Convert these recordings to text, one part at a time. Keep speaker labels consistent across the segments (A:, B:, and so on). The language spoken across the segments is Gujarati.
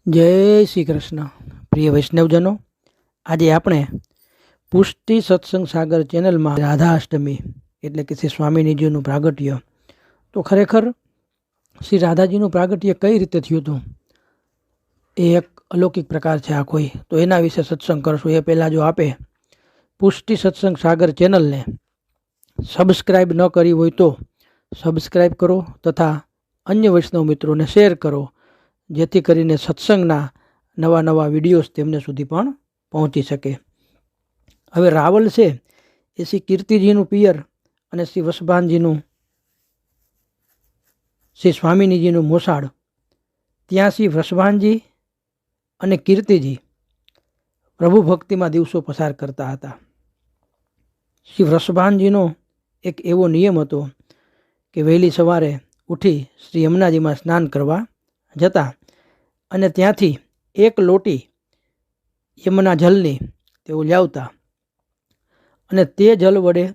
A: જય શ્રી કૃષ્ણ. પ્રિય વૈષ્ણવજનો, આજે આપણે પુષ્ટિ સત્સંગ સાગર ચેનલમાં રાધાષ્ટમી એટલે કે શ્રી સ્વામિનીજીનું પ્રાગટ્ય, તો ખરેખર શ્રી રાધાજીનું પ્રાગટ્ય કઈ રીતે થયું હતું એ એક અલૌકિક પ્રકાર છે આ કોઈ, તો એના વિશે સત્સંગ કરશું. એ પહેલાં જો આપે પુષ્ટિ સત્સંગ સાગર ચેનલને સબસ્ક્રાઈબ ન કરી હોય તો સબસ્ક્રાઈબ કરો તથા અન્ય વૈષ્ણવ મિત્રોને શેર કરો, જેથી કરીને સત્સંગના નવા નવા વિડીયોઝ તેમને સુધી પણ પહોંચી શકે. હવે રાવલ છે એ શ્રી કીર્તિજીનું પિયર અને શ્રી વસભાનજીનું શ્રી સ્વામિનીજીનું મોસાળ. ત્યાં શ્રી વસભાનજી અને કીર્તિજી પ્રભુ ભક્તિમાં દિવસો પસાર કરતા હતા. શ્રી વસભાનજીનો એક એવો નિયમ હતો કે વહેલી સવારે ઉઠી શ્રી યમુનાજીમાં સ્નાન કરવા જતા અને ત્યાંથી એક લોટી યમુના જલની તેઓ લાવતા અને તે જલ વડે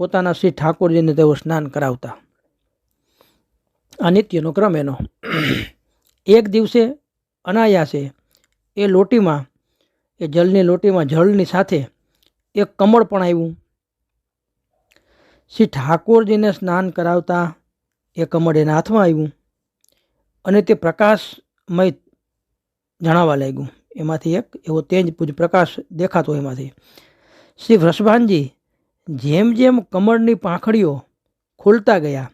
A: પોતાના શ્રી ઠાકોરજીને તેઓ સ્નાન કરાવતા. આ નિત્યનો ક્રમ એનો. એક દિવસે અનાયાસે એ લોટીમાં, એ જલની લોટીમાં જળની સાથે એક કમળ પણ આવ્યું. શ્રી ઠાકોરજીને સ્નાન કરાવતા એ કમળ એના હાથમાં આવ્યું અને તે પ્રકાશમય જણાવા લાગ્યું. એમાંથી એક એવો તેજ પૂજ પ્રકાશ દેખાતો. એમાંથી શ્રી વૃષભાનજી જેમ જેમ કમળની પાંખડીઓ ખોલતા ગયા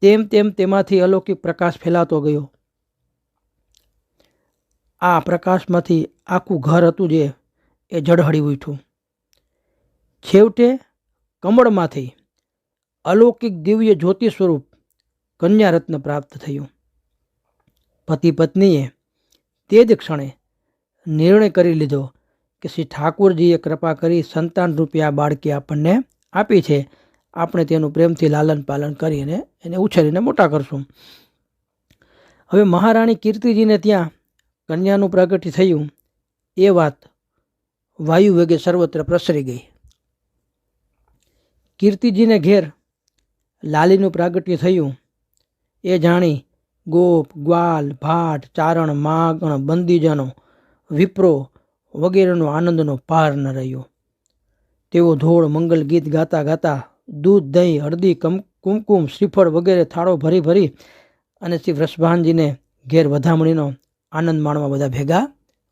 A: તેમ તેમ તેમાંથી અલૌકિક પ્રકાશ ફેલાતો ગયો. આ પ્રકાશમાંથી આખું ઘર હતું જે એ ઝળહળી ઉઠ્યું. છેવટે કમળમાંથી અલૌકિક દિવ્ય જ્યોતિ સ્વરૂપ કન્યા રત્ન પ્રાપ્ત થયું. પતિ પત્નીએ તે જ ક્ષણે નિર્ણય કરી લીધો કે શ્રી ઠાકોરજીએ કૃપા કરી સંતાન રૂપી આ બાળકી આપણને આપી છે, આપણે તેનું પ્રેમથી લાલન પાલન કરીને એને ઉછેરીને મોટા કરશું. હવે મહારાણી કીર્તિજીને ત્યાં કન્યાનું પ્રાગટ્ય થયું એ વાત વાયુ વેગે સર્વત્ર પ્રસરી ગઈ. કીર્તિજીને ઘેર લાલીનું પ્રાગટ્ય થયું એ જાણી ગોપ, ગ્વાલ, ભાટ, ચારણ, માગણ, બંદીજનો, વિપ્રો વગેરેનો આનંદનો પાર ન રહ્યો. તેઓ ધોળ મંગલ ગીત ગાતા ગાતા દૂધ, દહીં, હળદી, કુમકુમ, શ્રીફળ વગેરે થાળો ભરી ભરી અને શ્રી વૃષભાનજીને ઘેર વધામણીનો આનંદ માણવા બધા ભેગા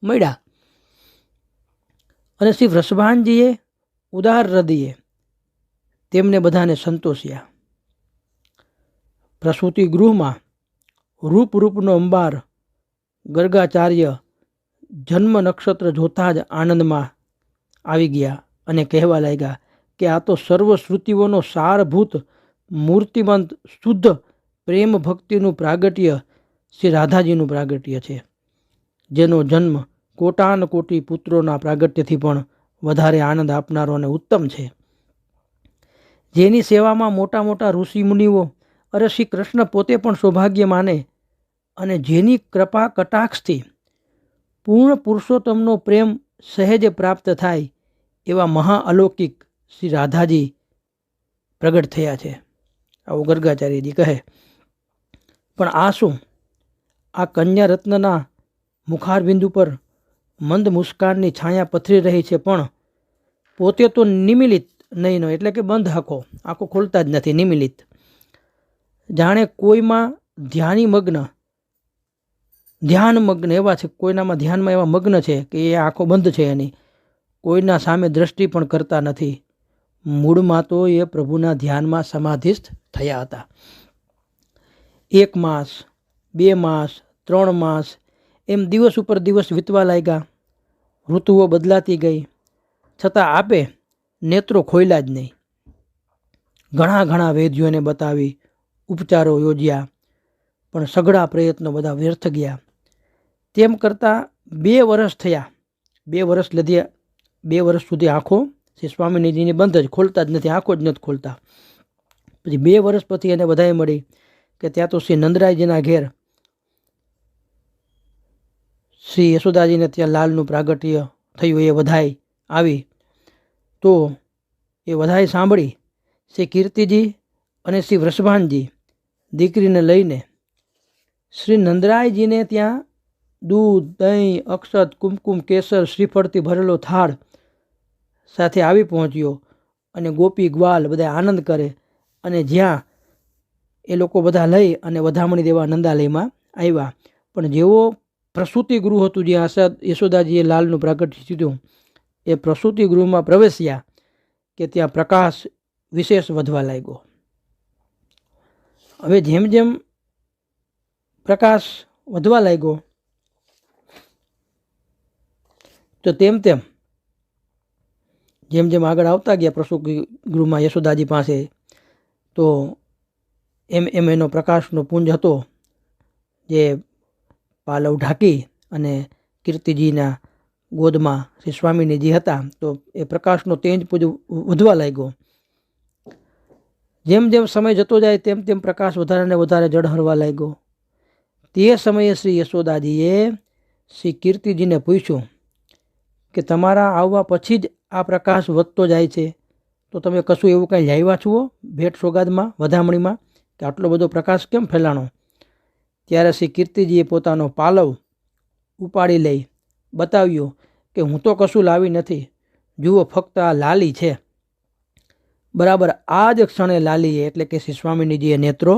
A: મળ્યા. અને શ્રી વૃષભાનજીએ ઉદાર હૃદયે તેમને બધાને સંતોષ્યા. પ્રસૂતિ ગૃહમાં રૂપનો અંબાર ગર્ગાચાર્ય જન્મ નક્ષત્ર જોતા જ આનંદમાં આવી ગયા અને કહેવા લાગ્યા કે આ તો સર્વ શ્રુતિઓનો સારભૂત મૂર્તિમંત શુદ્ધ પ્રેમ ભક્તિનું પ્રાગટ્ય શ્રી રાધાજીનું પ્રાગટ્ય છે, જેનો જન્મ કોટાન કોટી પુત્રોના પ્રાગટ્યથી પણ વધારે આનંદ આપનારો અને ઉત્તમ છે. જેની સેવામાં મોટા મોટા ઋષિ મુનિઓ અરે શ્રી કૃષ્ણ પોતે પણ સૌભાગ્ય માને અને જેની કૃપા કટાક્ષથી પૂર્ણ પુરુષોત્તમનો પ્રેમ સહેજે પ્રાપ્ત થાય એવા મહા અલૌકિક શ્રી રાધાજી પ્રગટ થયા છે, આવું ગર્ગાચાર્યજી કહે. પણ આ શું? આ કન્યા રત્નના મુખારબિંદુ પર મંદ મુસ્કાનની છાયા પથરી રહી છે, પણ પોતે તો નિમિલિત નહીં, એટલે કે બંધ આંખો ખોલતા જ નથી, નિમિલિત. જાણે કોઈમાં ધ્યાનમગ્ન એવા છે, કોઈનામાં ધ્યાનમાં એવા મગ્ન છે કે એ આંખો બંધ છે એની, કોઈના સામે દ્રષ્ટિ પણ કરતા નથી. મૂળમાં તો એ પ્રભુના ધ્યાનમાં સમાધિસ્થ થયા હતા. 1 માસ, 2 માસ, 3 માસ એમ દિવસ ઉપર દિવસ વીતવા લાગ્યા. ઋતુઓ બદલાતી ગઈ, છતાં આપે નેત્રો ખોલ્યા જ નહીં. ઘણા વૈદ્યોને બતાવી, ઉપચારો યોજ્યા, પણ સઘળા પ્રયત્નો બધા વ્યર્થ ગયા. તેમ કરતાં 2 વર્ષ થયા. 2 વર્ષ લધ્યા. 2 વર્ષ સુધી આંખો શ્રી સ્વામિનીજીની બંધ જ, ખોલતા જ નથી, આંખો જ નથી ખોલતા. પછી 2 વર્ષ પછી એને બધાએ મળી કે ત્યાં તો શ્રી નંદરાયજીના ઘેર શ્રી યશોદાજીને ત્યાં લાલનું પ્રાગટ્ય થયું. એ વધાઈ આવી તો એ વધાઈ સાંભળી શ્રી કીર્તિજી અને શ્રી વૃષભાનજી દીકરીને લઈને શ્રી નંદરાયજીને ત્યાં દૂધ, દહીં, અક્ષત, કુમકુમ, કેસર, શ્રીફળથી ભરેલો થાળ સાથે આવી પહોંચ્યો અને ગોપી ગ્વાલ બધા આનંદ કરે અને જ્યાં એ લોકો બધા લઈ અને વધામણી દેવા નંદાલયમાં આવ્યા. પણ જેવો પ્રસૂતિ ગૃહ હતું જ્યાં યશોદાજીએ લાલનું પ્રાગટ્ય થયું એ પ્રસૂતિ ગૃહમાં પ્રવેશ્યા કે ત્યાં પ્રકાશ વિશેષ વધવા લાગ્યો. હવે જેમ જેમ પ્રકાશ વધવા લાગ્યો તો તેમ તેમ જેમ જેમ આગળ આવતા ગયા પ્રસૂતિ ગૃહમાં યશોદાજી પાસે તો એમ એમ એનો પ્રકાશનો પુંજ હતો જે પાલવ ઢાંકી અને કીર્તિજીના ગોદમાં શ્રી સ્વામિનીજી હતા તો એ પ્રકાશનો તેજ પુંજ વધવા લાગ્યો. જેમ જેમ સમય જતો જાય તેમ તેમ પ્રકાશ વધારે ને વધારે ઝળહળવા લાગ્યો. તે સમયે શ્રી યશોદાજીએ શ્રી કીર્તિજીને પૂછ્યું કે તમારા આવવા પછી જ આ પ્રકાશ વધતો જાય છે તો તમે કશું એવું કાંઈ લાવ્યા છો ભેટ સોગાદમાં, વધામણીમાં, કે આટલો બધો પ્રકાશ કેમ ફેલાણો? ત્યારે શ્રી કીર્તિજીએ પોતાનો પાલવ ઉપાડી લઈ બતાવ્યો કે હું તો કશું લાવી નથી, જુઓ ફક્ત આ લાલી છે. બરાબર આ જ ક્ષણે લાલીએ એટલે કે શ્રી સ્વામિનીજીએ નેત્રો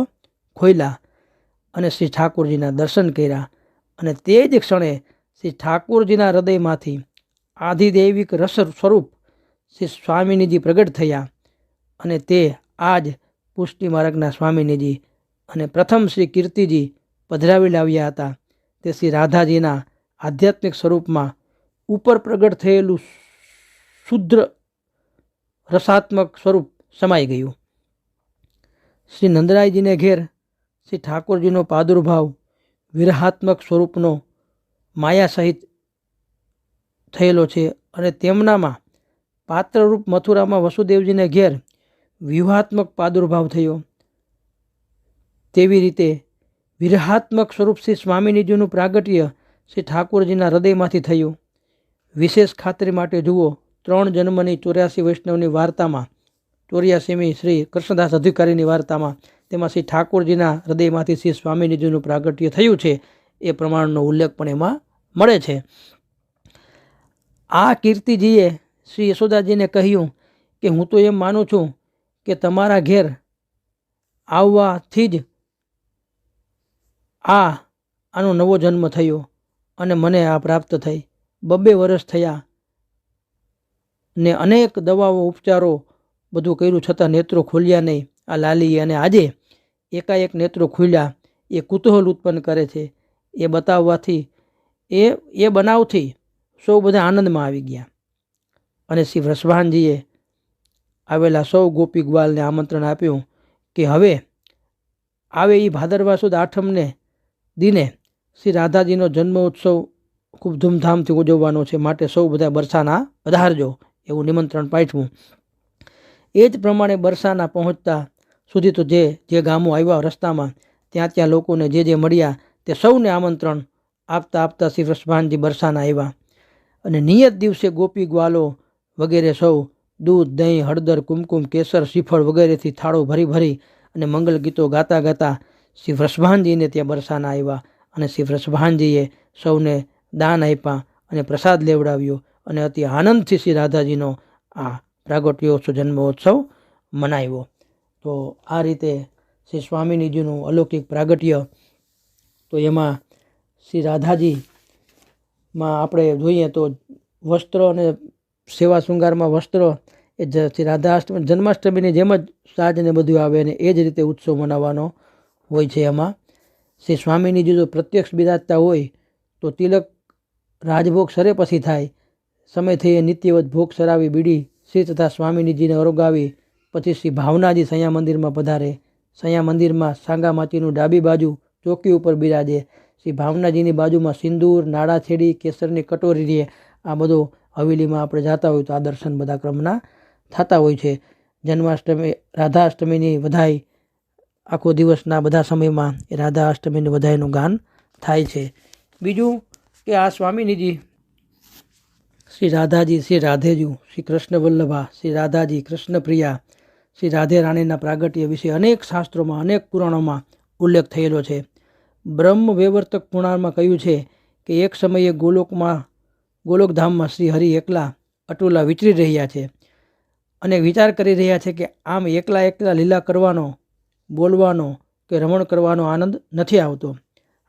A: ખોલ્યા અને શ્રી ઠાકોરજીના દર્શન કર્યા અને તે જ ક્ષણે શ્રી ઠાકોરજીના હૃદયમાંથી આધિદૈવિક રસ સ્વરૂપ શ્રી સ્વામિનીજી પ્રગટ થયા અને તે આજ પુષ્ટિ માર્ગના સ્વામિનીજી અને પ્રથમ શ્રી કીર્તિજી પધરાવી લાવ્યા હતા તે શ્રી રાધાજીના આધ્યાત્મિક સ્વરૂપમાં ઉપર પ્રગટ થયેલું શુદ્ધ રસાત્મક સ્વરૂપ સમાઈ ગયું. શ્રી નંદરાયજીને ઘેર શ્રી ઠાકોરજીનો પ્રાદુર્ભાવ વિરહાત્મક સ્વરૂપનો માયા સહિત થયેલો છે અને તેમનામાં પાત્રરૂપ મથુરામાં વસુદેવજીને ઘેર વ્યૂહાત્મક પ્રાદુર્ભાવ થયો. તેવી રીતે વિરહાત્મક સ્વરૂપ શ્રી સ્વામિનીજીનું પ્રાગટ્ય શ્રી ઠાકોરજીના હૃદયમાંથી થયું. વિશેષ ખાતરી માટે જુઓ 3 જન્મની 84 વૈષ્ણવની વાર્તામાં 84મી શ્રી કૃષ્ણદાસ અધિકારીની વાર્તામાં તેમાં શ્રી ઠાકોરજીના હૃદયમાંથી શ્રી સ્વામિનીજીનું પ્રાગટ્ય થયું છે એ પ્રમાણનો ઉલ્લેખ પણ એમાં મળે છે. આ કીર્તિજીએ શ્રી યશોદાજીને કહ્યું કે હું તો એમ માનું છું કે તમારા ઘેર આવવાથી જ આનો નવો જન્મ થયો અને મને આ પ્રાપ્ત થઈ. 2 વર્ષ થયા ને અનેક દવાઓ ઉપચારો બધું કર્યું છતાં નેત્રો ખોલ્યા નહીં આ લાલીએ અને આજે એકાએક નેત્રો ખુલ્યા એ કુતૂહલ ઉત્પન્ન કરે છે. એ બતાવવાથી એ બનાવથી સૌ બધા આનંદમાં આવી ગયા અને શ્રી વૃષભાનજીએ આવેલા સૌ ગોપી ગ્વાલને આમંત્રણ આપ્યું કે હવે આવે એ ભાદરવા સુદ આઠમને દિને શ્રી રાધાજીનો જન્મ ઉત્સવ ખૂબ ધૂમધામથી ઉજવવાનો છે, માટે સૌ બધા બરસાના પધારજો એવું નિમંત્રણ પાઠવું. એ જ પ્રમાણે બરસાના પહોંચતા સુધી તો જે ગામો આવ્યા રસ્તામાં ત્યાં લોકોને જે મળ્યા તે સૌને આમંત્રણ આપતા શ્રી વૃષભાનજી બરસાના આવ્યા અને નિયત દિવસે ગોપી ગ્વાલો વગેરે સૌ દૂધ, દહીં, હળદર, કુમકુમ, કેસર, શ્રીફળ વગેરેથી થાળો ભરી અને મંગલ ગીતો ગાતા શ્રી વૃષભાનજીને ત્યાં બરસાના આવ્યા અને શ્રી વૃષભાનજીએ સૌને દાન આપ્યા અને પ્રસાદ લેવડાવ્યો અને અતિ આનંદથી શ્રી રાધાજીનો આ પ્રાગટ્યોત્સવ જન્મોત્સવ મનાવ્યો. તો આ રીતે શ્રી સ્વામિનીજીનું અલૌકિક પ્રાગટ્ય. તો એમાં શ્રી રાધાજીમાં આપણે જોઈએ તો વસ્ત્ર અને સેવા શૃંગારમાં વસ્ત્ર એ શ્રી રાધાષ્ટમી જન્માષ્ટમીની જેમ જ સાજને બધું આવે અને એ જ રીતે ઉત્સવ મનાવવાનો હોય છે. એમાં શ્રી સ્વામિનીજી જો પ્રત્યક્ષ બિરાજતા હોય તો તિલક રાજભોગ સરે પછી થાય. સમય થઈએ નિત્યવત ભોગ સરાવી બીડી શ્રી તથા સ્વામિનીજીને અરોગાવી પછી શ્રી ભાવનાજી સૈયા મંદિરમાં પધારે. સૈયા મંદિરમાં સાંગા માટીનું ડાબી બાજુ ચોકી ઉપર બિરાજે. શ્રી ભાવનાજીની બાજુમાં સિંદૂર, નાળા છેડી, કેસરની કટોરી રહે. આ બધું હવેલીમાં આપણે જતા હોય તો આ દર્શન બધા ક્રમના થતા હોય છે. જન્માષ્ટમી રાધાષ્ટમીની વધાઈ આખો દિવસના બધા સમયમાં એ રાધા અષ્ટમીની વધાઈનું ગાન થાય છે. બીજું કે આ સ્વામિનીજી શ્રી રાધાજી, શ્રી રાધેજુ, શ્રી કૃષ્ણ વલ્લભા, શ્રી રાધાજી, કૃષ્ણ પ્રિયા, શ્રી રાધે રાણીના પ્રાગટ્ય વિશે અનેક શાસ્ત્રોમાં, અનેક પુરાણોમાં ઉલ્લેખ થયેલો છે. બ્રહ્મ વૈવર્તક પુરાણમાં કહ્યું છે કે એક સમયે ગોલોકધામમાં શ્રી હરિ એકલા અટુલા વિચરી રહ્યા છે અને વિચાર કરી રહ્યા છે કે આમ એકલા એકલા લીલા કરવાનો, બોલવાનો કે રમણ કરવાનો આનંદ નથી આવતો.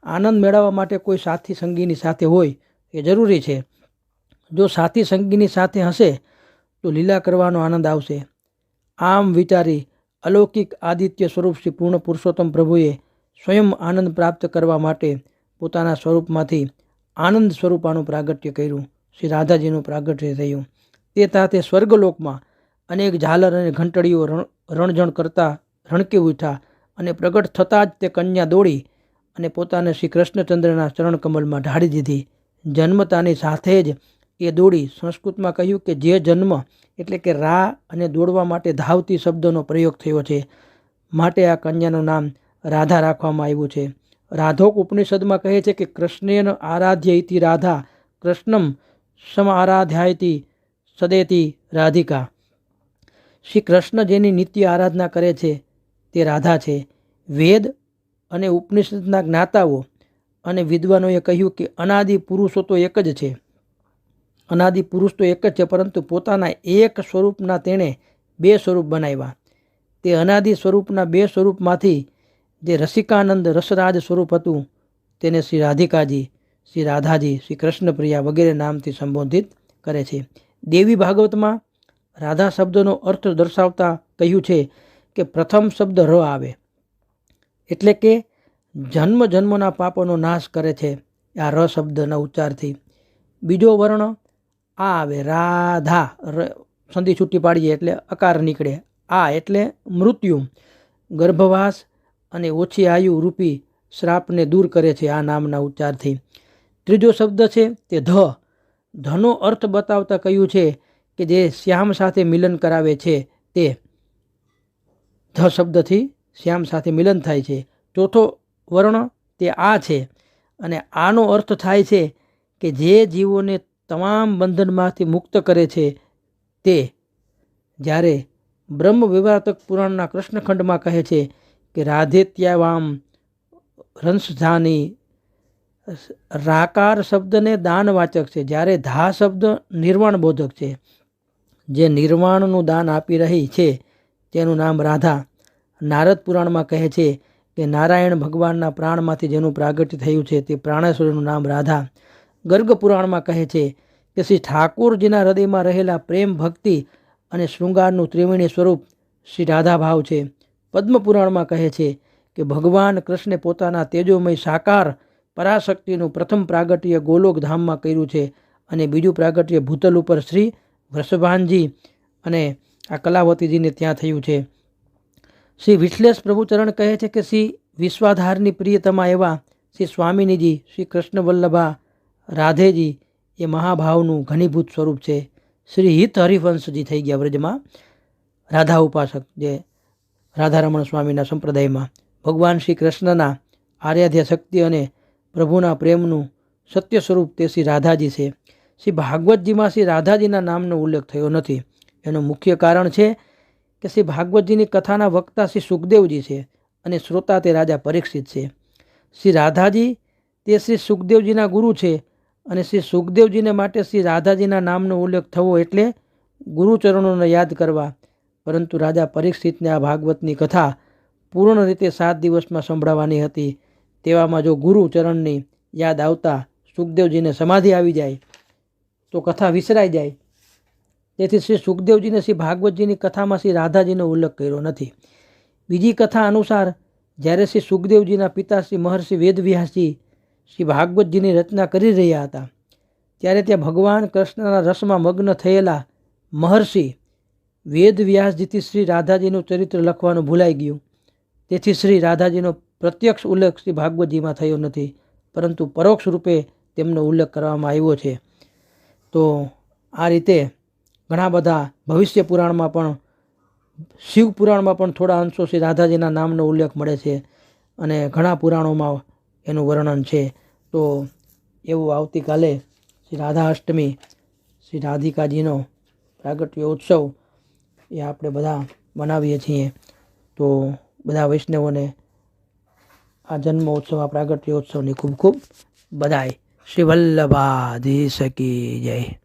A: આનંદ મેળવવા માટે કોઈ સાથી સંગીની સાથે હોય એ જરૂરી છે. જો સાથી સંગીની સાથે હશે તો લીલા કરવાનો આનંદ આવશે. આમ વિચારી અલૌકિક આદિત્ય સ્વરૂપ શ્રી પૂર્ણ પુરુષોત્તમ પ્રભુએ સ્વયં આનંદ પ્રાપ્ત કરવા માટે પોતાના સ્વરૂપમાંથી આનંદ સ્વરૂપાનું પ્રાગટ્ય કર્યું. શ્રી રાધાજીનું પ્રાગટ્ય થયું. તે તાતે સ્વર્ગલોકમાં અનેક ઝાલર અને ઘંટડીઓ રણઝણ કરતા રણકી ઉઠ્યા અને પ્રગટ થતાં જ તે કન્યા દોડી અને પોતાને શ્રી કૃષ્ણચંદ્રના ચરણકમલમાં ઢાળી દીધી. જન્મતાની સાથે જ એ દોડી. સંસ્કૃતમાં કહ્યું કે જે જન્મ એટલે કે રા અને દોડવા માટે ધાવતી શબ્દનો પ્રયોગ થયો છે, માટે આ કન્યાનું નામ રાધા રાખવામાં આવ્યું છે. રાધોક ઉપનિષદમાં કહે છે કે કૃષ્ણેન આરાધ્ય ઇતિ રાધા કૃષ્ણમ સમારાધ્યાયતિ સદેતી રાધિકા. શ્રી કૃષ્ણ જેની નિત્ય આરાધના કરે છે તે રાધા છે. વેદ અને ઉપનિષદના જ્ઞાતાઓ અને વિદ્વાનોએ કહ્યું કે અનાદિ પુરુષો તો એક જ છે. અનાદિ પુરુષ તો એક જ છે, પરંતુ પોતાના એક સ્વરૂપના તેણે બે સ્વરૂપ બનાવ્યા. તે અનાદિ સ્વરૂપના બે સ્વરૂપમાંથી જે રસિકાનંદ રસરાજ સ્વરૂપ હતું તેને શ્રી રાધિકાજી, શ્રી રાધાજી, શ્રી કૃષ્ણપ્રિયા વગેરે નામથી સંબોધિત કરે છે. દેવી ભાગવતમાં રાધા શબ્દનો અર્થ દર્શાવતા કહ્યું છે કે પ્રથમ શબ્દ ર આવે એટલે કે જન્મ જન્મના પાપોનો નાશ કરે છે આ ર શબ્દના ઉચ્ચારથી. બીજો વર્ણ આ આવે રાધા, સંધિ છૂટી પાડીએ એટલે અકાર નીકળે. આ એટલે મૃત્યુ, ગર્ભવાસ અને ઓછી આયુ રૂપી શ્રાપને દૂર કરે છે આ નામના ઉચ્ચારથી. ત્રીજો શબ્દ છે તે ધનો અર્થ બતાવતા કહ્યું છે કે જે શ્યામ સાથે મિલન કરાવે છે તે ધ શબ્દથી શ્યામ સાથે મિલન થાય છે. ચોથો વર્ણ તે આ છે અને આનો અર્થ થાય છે કે જે જીવોને તમામ બંધનમાંથી મુક્ત કરે છે તે. જ્યારે બ્રહ્મ વિવર્તક પુરાણના કૃષ્ણખંડમાં કહે છે કે રાધેત્યાવામ રંશધાની. રાકાર શબ્દને દાનવાચક છે, જ્યારે ધા શબ્દ નિર્વાણ બોધક છે. જે નિર્વાણનું દાન આપી રહી છે તેનું નામ રાધા. નારદ પુરાણમાં કહે છે કે નારાયણ ભગવાનના પ્રાણમાંથી જેનું પ્રાગટ્ય થયું છે તે પ્રાણેશ્વરીનું નામ રાધા. ગર્ગ પુરાણમાં કહે છે કે શ્રી ઠાકોરજીના હૃદયમાં રહેલા પ્રેમ, ભક્તિ અને શૃંગારનું ત્રિવેણી સ્વરૂપ શ્રી રાધા ભાવ છે. પદ્મ પુરાણમાં કહે છે કે ભગવાન કૃષ્ણે પોતાના તેજોમય સાકાર પરાશક્તિનું પ્રથમ પ્રાગટ્ય ગોલોક ધામમાં કર્યું છે અને બીજું પ્રાગટ્ય ભૂતલ ઉપર શ્રી વૃષભાનજી અને આ કલાવતીજીને ત્યાં થયું છે. શ્રી વિશ્લેષ પ્રભુચરણ કહે છે કે શ્રી વિશ્વાધારની પ્રિયતમા એવા શ્રી સ્વામિનીજી, શ્રી કૃષ્ણ વલ્લભા રાધેજી એ મહાભાવનું ઘનીભૂત સ્વરૂપ છે. શ્રી હિત હરિવંશજી થઈ ગયા વ્રજમાં રાધા ઉપાસક, જે રાધારમણ સ્વામીના સંપ્રદાયમાં. ભગવાન શ્રી કૃષ્ણના આરાધ્ય શક્તિ અને પ્રભુના પ્રેમનું સત્ય સ્વરૂપ તે શ્રી રાધાજી છે. શ્રી ભાગવતજીમાં શ્રી રાધાજીના નામનો ઉલ્લેખ થયો નથી. એનું મુખ્ય કારણ છે કે શ્રી ભાગવતજીની કથાના વક્તા શ્રી સુખદેવજી છે અને શ્રોતા તે રાજા પરીક્ષિત છે. શ્રી રાધાજી તે શ્રી સુખદેવજીના ગુરુ છે અને શ્રી સુખદેવજીને માટે શ્રી રાધાજીના નામનો ઉલ્લેખ થવો એટલે ગુરુચરણોને યાદ કરવા. પરંતુ રાજા પરીક્ષિતને આ ભાગવતની કથા પૂર્ણ રીતે 7 દિવસમાં સંભળાવવાની હતી. તેવામાં જો ગુરુચરણની યાદ આવતા સુખદેવજીને સમાધિ આવી જાય તો કથા વિસરાઈ જાય. તેથી શ્રી સુખદેવજીને શ્રી ભાગવતજીની કથામાં શ્રી રાધાજીનો ઉલ્લેખ કર્યો નથી. બીજી કથા અનુસાર જ્યારે શ્રી સુખદેવજીના પિતા શ્રી મહર્ષિ વેદવ્યાસજી શ્રી ભાગવતજીની રચના કરી રહ્યા હતા ત્યારે ત્યાં ભગવાન કૃષ્ણના રસમાં મગ્ન થયેલા મહર્ષિ વેદવ્યાસજીથી શ્રી રાધાજીનું ચરિત્ર લખવાનું ભૂલાઈ ગયું. તેથી શ્રી રાધાજીનો પ્રત્યક્ષ ઉલ્લેખ શ્રી ભાગવતજીમાં થયો નથી, પરંતુ પરોક્ષ રૂપે તેમનો ઉલ્લેખ કરવામાં આવ્યો છે. તો આ રીતે ઘણા બધા ભવિષ્ય પુરાણમાં પણ, શિવ પુરાણમાં પણ થોડા અંશો શ્રી રાધાજીના નામનો ઉલ્લેખ મળે છે અને ઘણા પુરાણોમાં એનું વર્ણન છે. તો એવું આવતીકાલે શ્રી રાધા અષ્ટમી, શ્રી રાધિકાજીનો પ્રાગટ્ય ઉત્સવ એ આપણે બધા મનાવીએ છીએ. તો બધા વૈષ્ણવોને આ જન્મ ઉત્સવ, આ પ્રાગટ્ય ઉત્સવની ખૂબ ખૂબ બધાઈ. શ્રી વલ્લભાધીશ કી જય.